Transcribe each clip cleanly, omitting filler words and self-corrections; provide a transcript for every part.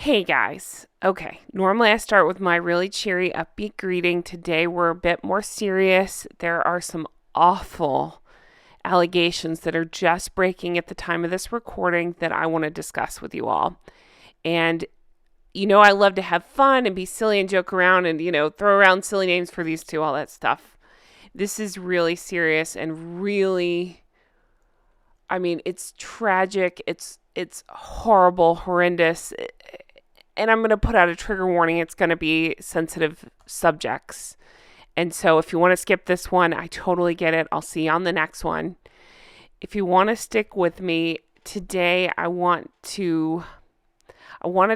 Hey guys. Okay, normally I start with my really cheery, upbeat greeting. Today we're a bit more serious. There are some awful allegations that are just breaking at the time of this recording that I want to discuss with you all. And I love to have fun and be silly and joke around and, throw around silly names for these two, all that stuff. This is really serious and really, it's tragic. It's horrible, horrendous. And I'm going to put out a trigger warning. It's going to be sensitive subjects. And so if you want to skip this one, I totally get it. I'll see you on the next one. If you want to stick with me today, I want to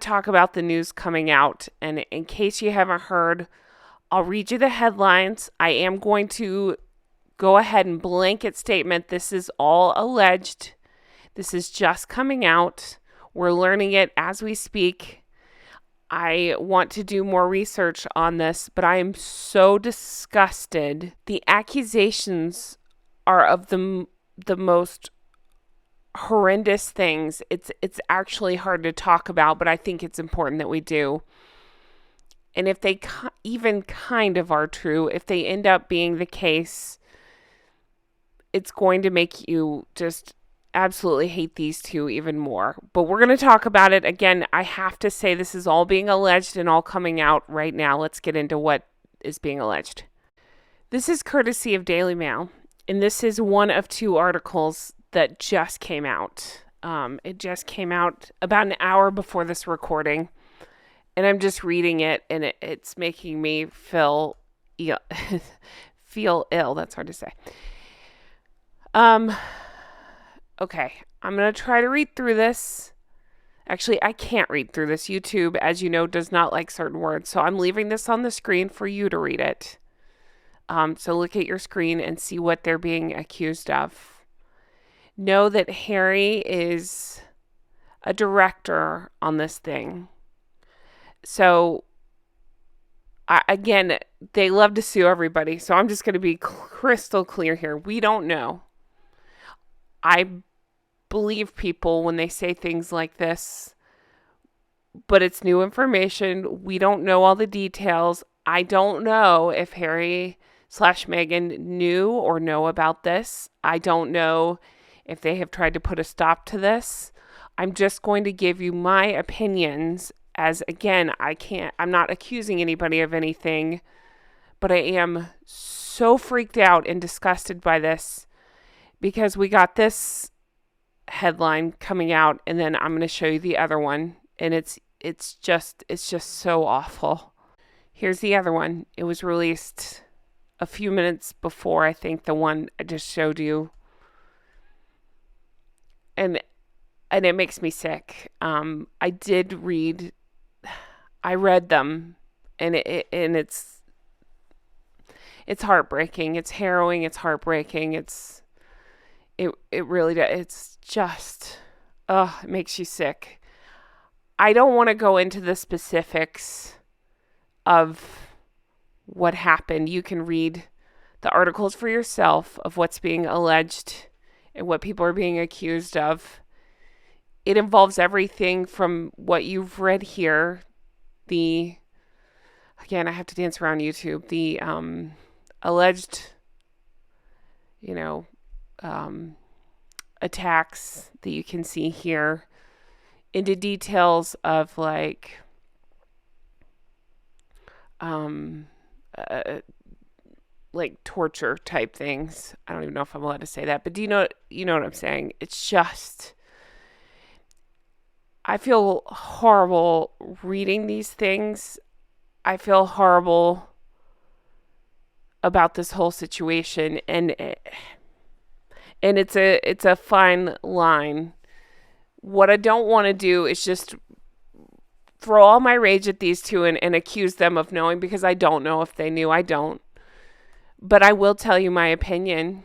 talk about the news coming out. And in case you haven't heard, I'll read you the headlines. I am going to go ahead and blanket statement. This is all alleged. This is just coming out. We're learning it as we speak. I want to do more research on this, but I am so disgusted. The accusations are of the most horrendous things. It's actually hard to talk about, but I think it's important that we do. And if they even kind of are true, if they end up being the case, it's going to make you just absolutely hate these two even more. But we're going to talk about it. Again, I have to say this is all being alleged and all coming out right now. Let's get into what is being alleged. This is courtesy of Daily Mail, and this is one of two articles that just came out. It just came out about an hour before this recording, and I'm just reading it, and it's making me feel ill. Feel ill. That's hard to say. Okay, I'm going to try to read through this. Actually, I can't read through this. YouTube, as you know, does not like certain words. So I'm leaving this on the screen for you to read it. So look at your screen and see what they're being accused of. Know that Harry is a director on this thing. So, again, they love to sue everybody. So I'm just going to be crystal clear here. We don't know. I believe people when they say things like this, but it's new information. We don't know all the details. I don't know if Harry/Meghan knew or know about this. I don't know if they have tried to put a stop to this. I'm just going to give you my opinions as, again, I'm not accusing anybody of anything, but I am so freaked out and disgusted by this. Because we got this headline coming out, and then I'm going to show you the other one, and it's just so awful. Here's the other one. It was released a few minutes before, I think, the one I just showed you, and it makes me sick. I read them, and it's heartbreaking. It's harrowing. It's heartbreaking. It really does. It's just, it makes you sick. I don't want to go into the specifics of what happened. You can read the articles for yourself of what's being alleged and what people are being accused of. It involves everything from what you've read here. Again, I have to dance around YouTube. The alleged, attacks that you can see here into details of like torture type things. I don't even know if I'm allowed to say that, but do you know what I'm saying? It's just, I feel horrible reading these things. I feel horrible about this whole situation, and it's a fine line. What I don't want to do is just throw all my rage at these two and accuse them of knowing, because I don't know if they knew. I don't. But I will tell you my opinion.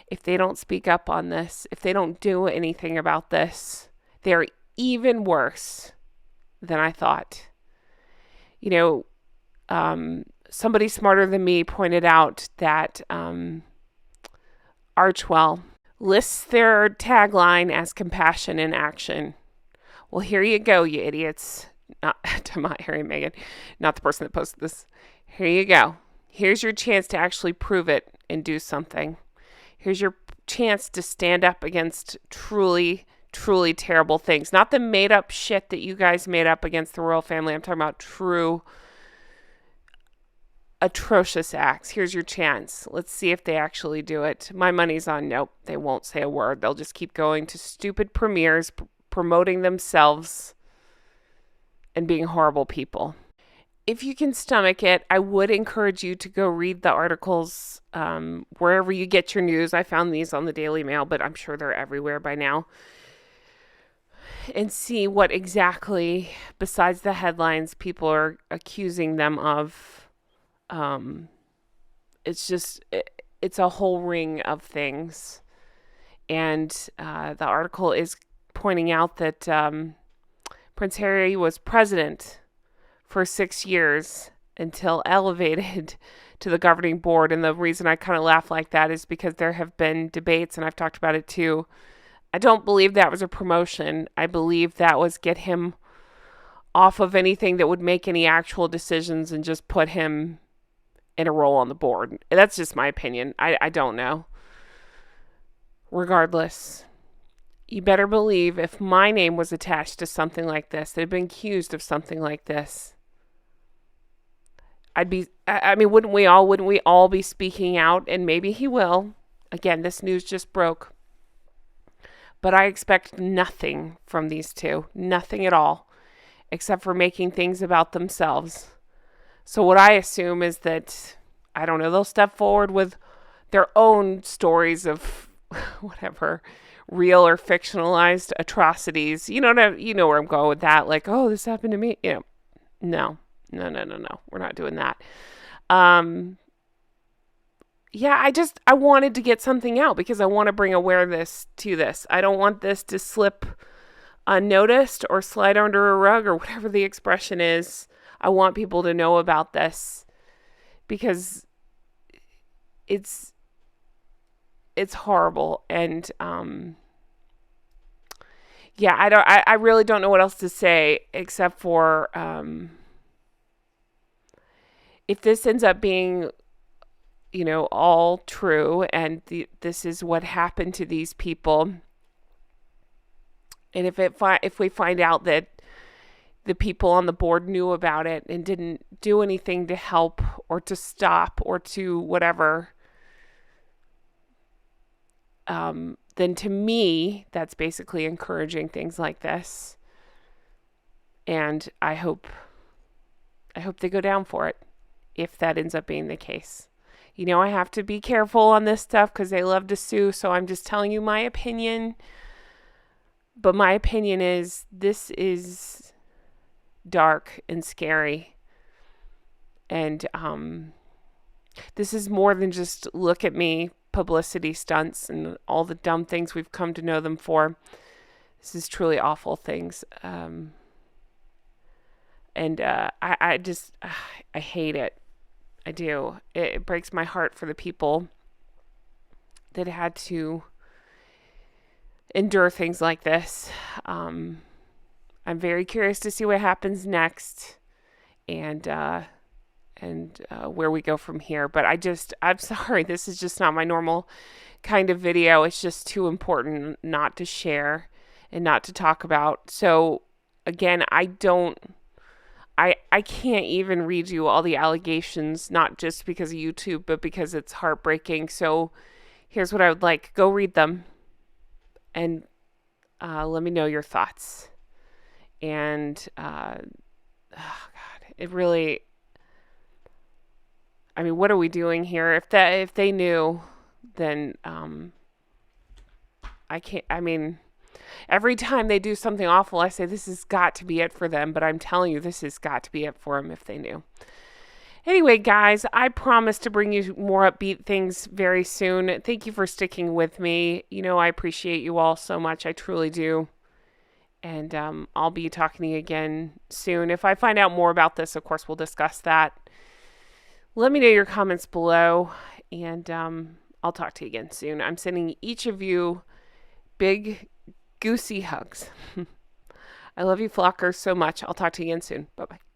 If they don't speak up on this, if they don't do anything about this, they're even worse than I thought. Somebody smarter than me pointed out that Archewell lists their tagline as compassion in action. Well, here you go, you idiots. Not to Harry and Meghan, not the person that posted this. Here you go. Here's your chance to actually prove it and do something. Here's your chance to stand up against truly, truly terrible things. Not the made up shit that you guys made up against the royal family. I'm talking about true, atrocious acts. Here's your chance. Let's see if they actually do it. My money's on nope. They won't say a word. They'll just keep going to stupid premieres, promoting themselves and being horrible people. If you can stomach it, I would encourage you to go read the articles wherever you get your news. I found these on the Daily Mail, but I'm sure they're everywhere by now. And see what exactly, besides the headlines, people are accusing them of. It's a whole ring of things. And the article is pointing out that Prince Harry was president for 6 years until elevated to the governing board. And the reason I kind of laugh like that is because there have been debates, and I've talked about it too. I don't believe that was a promotion. I believe that was get him off of anything that would make any actual decisions and just put him in a role on the board. That's just my opinion. I don't know. Regardless, you better believe if my name was attached to something like this, they'd been accused of something like this, wouldn't we all be speaking out? And maybe he will. Again, this news just broke. But I expect nothing from these two. Nothing at all. Except for making things about themselves. So what I assume is that, I don't know, they'll step forward with their own stories of whatever, real or fictionalized atrocities. You know where I'm going with that. Like, oh, this happened to me. No. We're not doing that. I wanted to get something out because I want to bring awareness to this. I don't want this to slip unnoticed or slide under a rug or whatever the expression is. I want people to know about this because it's horrible. And I really don't know what else to say except for if this ends up being, all true, and this is what happened to these people, and if we find out that the people on the board knew about it and didn't do anything to help or to stop or to whatever, then to me, that's basically encouraging things like this. And I hope they go down for it if that ends up being the case. I have to be careful on this stuff because they love to sue, so I'm just telling you my opinion. But my opinion is this is dark and scary. And this is more than just look at me publicity stunts and all the dumb things we've come to know them for. This is truly awful things. I hate it. I do. It breaks my heart for the people that had to endure things like this. I'm very curious to see what happens next and where we go from here. But I'm sorry, this is just not my normal kind of video. It's just too important not to share and not to talk about. So again, I can't even read you all the allegations, not just because of YouTube, but because it's heartbreaking. So here's what I would like. Go read them and let me know your thoughts. And, it really, what are we doing here? If they knew, then I can't, every time they do something awful, I say this has got to be it for them. But I'm telling you, this has got to be it for them if they knew. Anyway, guys, I promise to bring you more upbeat things very soon. Thank you for sticking with me. I appreciate you all so much. I truly do. And I'll be talking to you again soon. If I find out more about this, of course, we'll discuss that. Let me know your comments below. And I'll talk to you again soon. I'm sending each of you big goosey hugs. I love you, flockers, so much. I'll talk to you again soon. Bye bye.